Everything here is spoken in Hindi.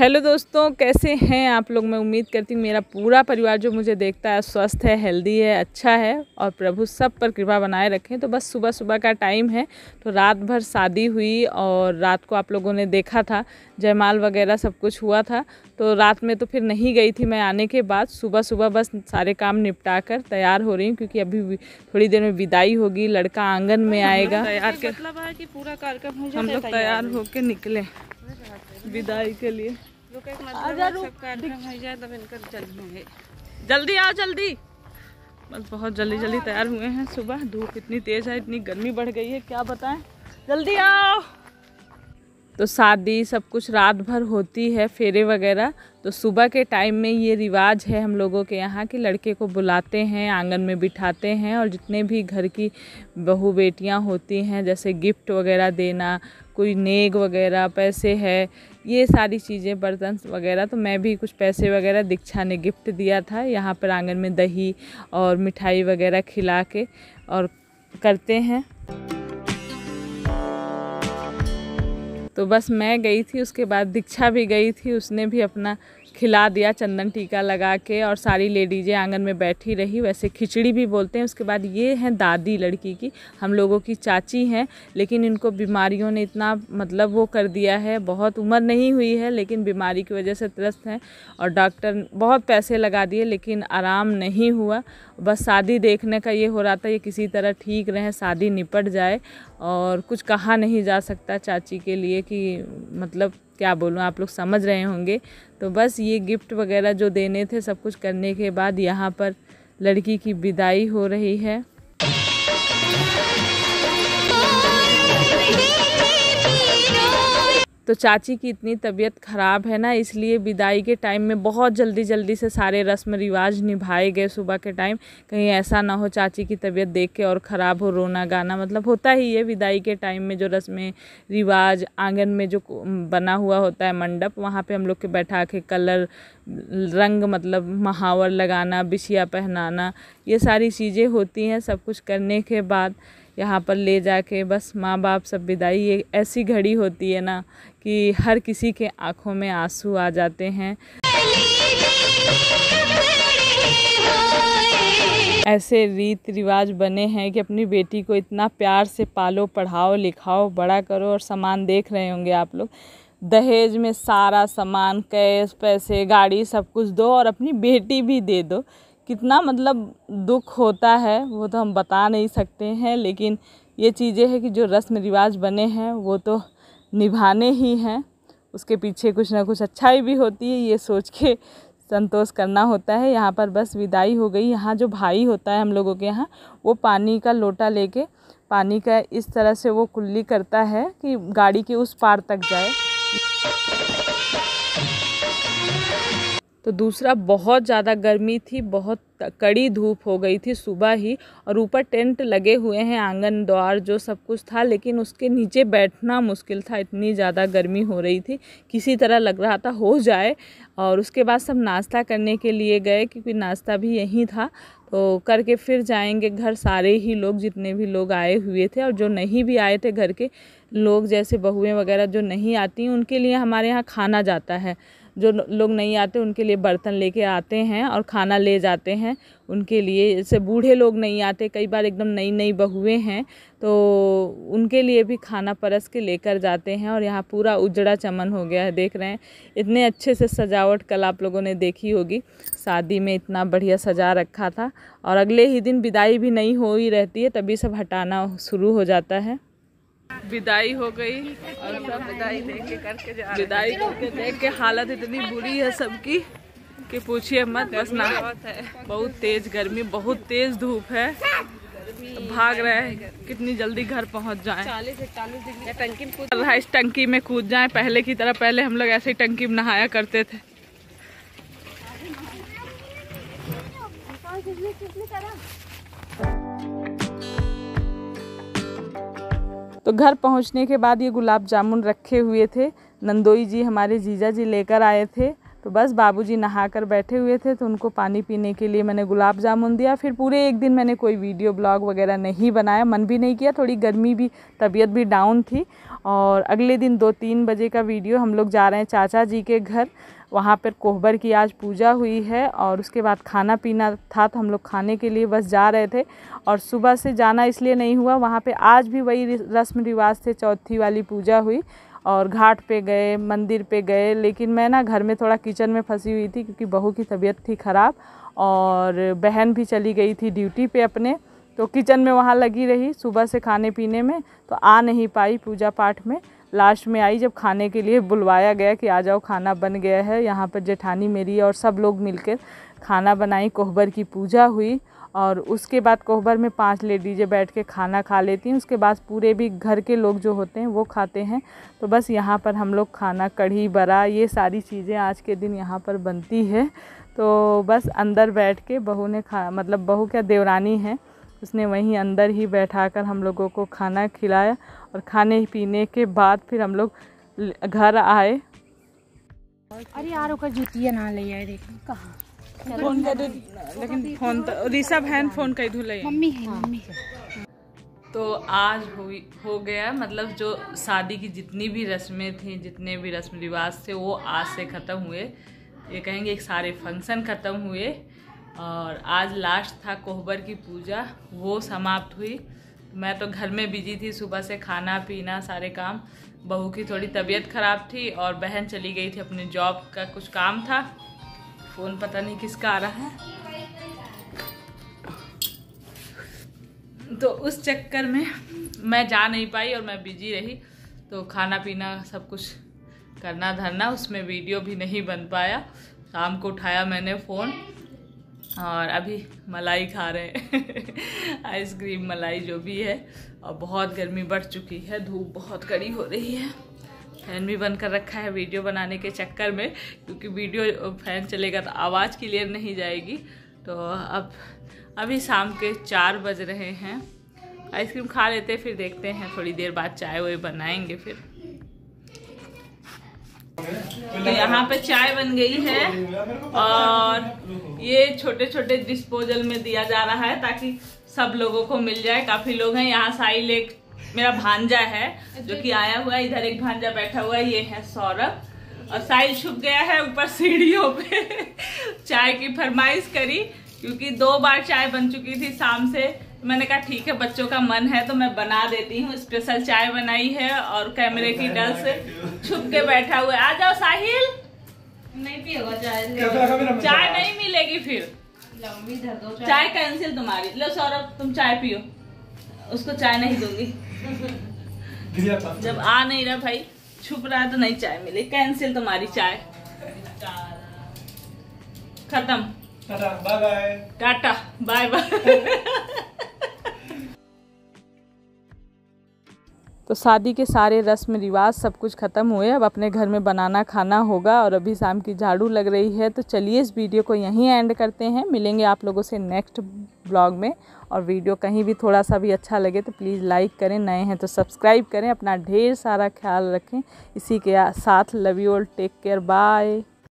हेलो दोस्तों, कैसे हैं आप लोग। मैं उम्मीद करती हूँ मेरा पूरा परिवार जो मुझे देखता है स्वस्थ है, हेल्दी है, अच्छा है और प्रभु सब पर कृपा बनाए रखें। तो बस सुबह सुबह का टाइम है, तो रात भर शादी हुई और रात को आप लोगों ने देखा था जयमाल वगैरह सब कुछ हुआ था। तो रात में तो फिर नहीं गई थी मैं। आने के बाद सुबह सुबह बस सारे काम निपटा कर तैयार हो रही हूँ, क्योंकि अभी थोड़ी देर में विदाई होगी, लड़का आंगन में आएगा। तैयार के मतलब है कि पूरा कार्यक्रम हम लोग तैयार होके निकले विदाई के लिए। जल्दी आओ जल्दी। बस बहुत जल्दी जल्दी तैयार हुए हैं। सुबह धूप इतनी तेज है, इतनी गर्मी बढ़ गई है, क्या बताएं। जल्दी आओ। तो शादी सब कुछ रात भर होती है, फेरे वगैरह। तो सुबह के टाइम में ये रिवाज है हम लोगों के यहाँ कि लड़के को बुलाते हैं, आंगन में बिठाते हैं और जितने भी घर की बहू बेटियाँ होती हैं, जैसे गिफ्ट वगैरह देना, कोई नेग वगैरह, पैसे है, ये सारी चीज़ें, बर्तन वगैरह। तो मैं भी कुछ पैसे वगैरह दीक्षा ने गिफ्ट दिया था। यहाँ पर आंगन में दही और मिठाई वगैरह खिला के और करते हैं। तो बस मैं गई थी, उसके बाद दीक्षा भी गई थी, उसने भी अपना खिला दिया चंदन टीका लगा के, और सारी लेडीजें आंगन में बैठी रही। वैसे खिचड़ी भी बोलते हैं। उसके बाद ये हैं दादी लड़की की, हम लोगों की चाची हैं, लेकिन इनको बीमारियों ने इतना मतलब वो कर दिया है, बहुत उम्र नहीं हुई है लेकिन बीमारी की वजह से त्रस्त हैं और डॉक्टर बहुत पैसे लगा दिए लेकिन आराम नहीं हुआ। बस शादी देखने का ये हो रहा था, ये किसी तरह ठीक रहे, शादी निपट जाए। और कुछ कहा नहीं जा सकता चाची के लिए कि मतलब क्या बोलूँ, आप लोग समझ रहे होंगे। तो बस ये गिफ्ट वगैरह जो देने थे सब कुछ करने के बाद यहाँ पर लड़की की विदाई हो रही है। तो चाची की इतनी तबीयत ख़राब है ना, इसलिए विदाई के टाइम में बहुत जल्दी जल्दी से सारे रस्म रिवाज निभाए गए सुबह के टाइम। कहीं ऐसा ना हो चाची की तबीयत देख के और ख़राब हो, रोना गाना मतलब होता ही है विदाई के टाइम में। जो रस्में रिवाज, आंगन में जो बना हुआ होता है मंडप, वहाँ पे हम लोग के बैठा के कलर रंग मतलब महावर लगाना, बिछिया पहनाना, ये सारी चीज़ें होती हैं। सब कुछ करने के बाद यहाँ पर ले जाके बस माँ बाप सब विदाई। ये ऐसी घड़ी होती है ना कि हर किसी के आँखों में आंसू आ जाते हैं। ऐसे रीत रिवाज बने हैं कि अपनी बेटी को इतना प्यार से पालो, पढ़ाओ, लिखाओ, बड़ा करो। और सामान देख रहे होंगे आप लोग, दहेज में सारा सामान, कैश, पैसे, गाड़ी, सब कुछ दो और अपनी बेटी भी दे दो। कितना मतलब दुख होता है वो तो हम बता नहीं सकते हैं, लेकिन ये चीज़ें हैं कि जो रस्म रिवाज बने हैं वो तो निभाने ही हैं। उसके पीछे कुछ ना कुछ अच्छाई भी होती है, ये सोच के संतोष करना होता है। यहाँ पर बस विदाई हो गई। यहाँ जो भाई होता है हम लोगों के यहाँ, वो पानी का लोटा लेके पानी का इस तरह से वो कुल्ली करता है कि गाड़ी के उस पार तक जाए। तो दूसरा, बहुत ज़्यादा गर्मी थी, बहुत कड़ी धूप हो गई थी सुबह ही, और ऊपर टेंट लगे हुए हैं, आंगन द्वार जो सब कुछ था, लेकिन उसके नीचे बैठना मुश्किल था, इतनी ज़्यादा गर्मी हो रही थी। किसी तरह लग रहा था हो जाए। और उसके बाद सब नाश्ता करने के लिए गए, क्योंकि नाश्ता भी यहीं था। तो करके फिर जाएंगे घर, सारे ही लोग जितने भी लोग आए हुए थे और जो नहीं भी आए थे घर के लोग, जैसे बहुएँ वगैरह जो नहीं आती उनके लिए हमारे यहाँ खाना जाता है। जो लोग नहीं आते उनके लिए बर्तन लेके आते हैं और खाना ले जाते हैं उनके लिए। जैसे बूढ़े लोग नहीं आते, कई बार एकदम नई नई बहुएँ हैं तो उनके लिए भी खाना परस के लेकर जाते हैं। और यहाँ पूरा उजड़ा चमन हो गया है, देख रहे हैं इतने अच्छे से सजावट। कल आप लोगों ने देखी होगी, शादी में इतना बढ़िया सजा रखा था। और अगले ही दिन विदाई भी नहीं हो ही रहती है, तभी सब हटाना शुरू हो जाता है। विदाई हो गई और सब विदाई देके करके जा रहे हैं। विदाई करके देख के हालत इतनी बुरी है सबकी कि पूछिए मत। बस ना, बहुत तेज गर्मी, बहुत तेज धूप है, भाग रहे हैं कितनी जल्दी घर पहुंच जाएं। 40-41 डिग्री टंकी में कूद रहा है, इस टंकी में कूद जाएं पहले की तरह। पहले हम लोग ऐसे ही टंकी में नहाया करते थे। तो घर पहुंचने के बाद ये गुलाब जामुन रखे हुए थे, नंदोई जी हमारे जीजा जी लेकर आए थे। तो बस बाबूजी नहाकर बैठे हुए थे तो उनको पानी पीने के लिए मैंने गुलाब जामुन दिया। फिर पूरे एक दिन मैंने कोई वीडियो ब्लॉग वगैरह नहीं बनाया, मन भी नहीं किया, थोड़ी गर्मी भी, तबीयत भी डाउन थी। और अगले दिन 2-3 बजे का वीडियो, हम लोग जा रहे हैं चाचा जी के घर, वहाँ पर कोहबर की आज पूजा हुई है और उसके बाद खाना पीना था तो हम लोग खाने के लिए बस जा रहे थे। और सुबह से जाना इसलिए नहीं हुआ, वहाँ पे आज भी वही रस्म रिवाज थे, चौथी वाली पूजा हुई और घाट पे गए, मंदिर पे गए। लेकिन मैं ना घर में थोड़ा किचन में फंसी हुई थी क्योंकि बहू की तबीयत थी ख़राब और बहन भी चली गई थी ड्यूटी पे अपने, तो किचन में वहाँ लगी रही सुबह से खाने पीने में, तो आ नहीं पाई पूजा पाठ में। लास्ट में आई जब खाने के लिए बुलवाया गया कि आ जाओ खाना बन गया है। यहाँ पर जेठानी मेरी और सब लोग मिलकर खाना बनाई, कोहबर की पूजा हुई और उसके बाद कोहबर में 5 लेडीज़ें बैठ के खाना खा लेती हैं। उसके बाद पूरे भी घर के लोग जो होते हैं वो खाते हैं। तो बस यहाँ पर हम लोग खाना, कढ़ी, बड़ा, ये सारी चीज़ें आज के दिन यहाँ पर बनती है। तो बस अंदर बैठ के बहू ने मतलब बहू क्या, देवरानी है, उसने वहीं अंदर ही बैठाकर हम लोगों को खाना खिलाया और खाने पीने के बाद फिर हम लोग घर आए। अरे यार ओकर जुतिया ना ले आए, देखो कहाँ फोन कर दो, लेकिन फोन तो ऋषभ हैंड फोन कर धुल मम्मी है, मम्मी है। तो आज हो गया, मतलब जो शादी की जितनी भी रस्में थी, जितने भी रस्म रिवाज थे वो आज से ख़त्म हुए। ये कहेंगे एक सारे फंक्शन ख़त्म हुए और आज लास्ट था कोहबर की पूजा, वो समाप्त हुई। मैं तो घर में बिजी थी सुबह से, खाना पीना सारे काम। बहू की थोड़ी तबीयत ख़राब थी और बहन चली गई थी अपने जॉब का कुछ काम था। फ़ोन पता नहीं किसका आ रहा है, तो उस चक्कर में मैं जा नहीं पाई और मैं बिजी रही। तो खाना पीना सब कुछ करना धरना, उसमें वीडियो भी नहीं बन पाया। शाम को उठाया मैंने फ़ोन और अभी मलाई खा रहे हैं आइसक्रीम मलाई जो भी है। और बहुत गर्मी बढ़ चुकी है, धूप बहुत कड़ी हो रही है। फैन भी बंद कर रखा है वीडियो बनाने के चक्कर में, क्योंकि वीडियो फैन चलेगा तो आवाज़ क्लियर नहीं जाएगी। तो अभी शाम के 4 बज रहे हैं, आइसक्रीम खा लेते फिर देखते हैं, थोड़ी देर बाद चाय वाय बनाएंगे फिर। तो यहाँ पे चाय बन गई है और ये छोटे छोटे डिस्पोजल में दिया जा रहा है ताकि सब लोगों को मिल जाए। काफी लोग हैं यहाँ। साहिल एक मेरा भांजा है जो कि आया हुआ है, इधर एक भांजा बैठा हुआ है, ये है सौरभ। और साहिल छुप गया है ऊपर सीढ़ियों पे चाय की फरमाइश करी क्योंकि 2 बार चाय बन चुकी थी शाम से। मैंने कहा ठीक है, बच्चों का मन है तो मैं बना देती हूँ। स्पेशल चाय बनाई है और कैमरे की डर से छुप के बैठा हुआ है। आ जाओ साहिल। नहीं पिएगा चाय? चाय नहीं मिलेगी फिर, चाय कैंसिल तुम्हारी। लो सौरभ तुम चाय पियो, उसको चाय नहीं दूंगी। जब आ नहीं रहा भाई, छुप रहा तो नहीं चाय मिले, कैंसिल तुम्हारी चाय। खत्म, bye bye, tata bye bye. तो शादी के सारे रस्म रिवाज सब कुछ ख़त्म हुए, अब अपने घर में बनाना खाना होगा और अभी शाम की झाड़ू लग रही है। तो चलिए इस वीडियो को यहीं एंड करते हैं, मिलेंगे आप लोगों से नेक्स्ट ब्लॉग में। और वीडियो कहीं भी थोड़ा सा भी अच्छा लगे तो प्लीज़ लाइक करें, नए हैं तो सब्सक्राइब करें। अपना ढेर सारा ख्याल रखें। इसी के साथ love you all, take care, bye.